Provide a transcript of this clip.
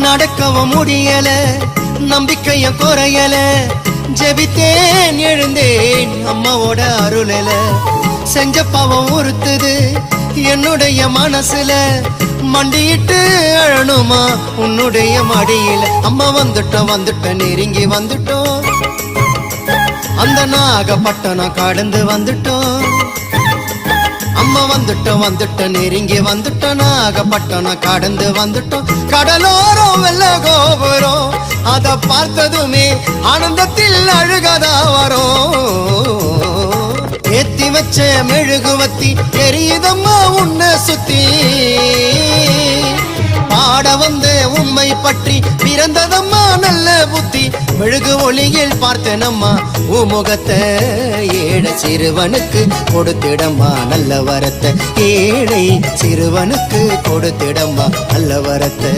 நடக்கவும் முடியல, நம்பிக்கைய குறையல, ஜெபித்தேன் எழுந்தேன் அம்மாவோட அருளல. செஞ்ச பாவம் உறுத்துது என்னுடைய மனசுல, மண்டியிட்டு அழணுமா உன்னுடைய மடியில. அம்மா வந்துட்டோம் நெருங்கி வந்துட்டோம், அந்த நாகப்பட்டினம் கடந்து வந்துட்டோம். அம்மா வந்துட்டோம் நெருங்கி வந்துட்டோம், நாகப்பட்டினம் கடந்து வந்துட்டோம். கடலோரம் வெள்ள கோபுரம் அத பார்த்ததுமே ஆனந்தத்தில் அழுகதா வரும். ஏத்தி வச்ச மெழுகுவத்தி எரியுதம்மா உன்னை சுத்தி, பாட வந்த உம்மை பற்றி பிறந்ததம்மா நல்ல புத்தி. மெழுகு ஒளியில் பார்த்தனம்மா உமுகத்தை, ஏழை சிறுவனுக்கு கொடுத்திடம்மா நல்ல வரத்தை. ஏழை சிறுவனுக்கு கொடுத்திடம்மா நல்ல வரத்தை.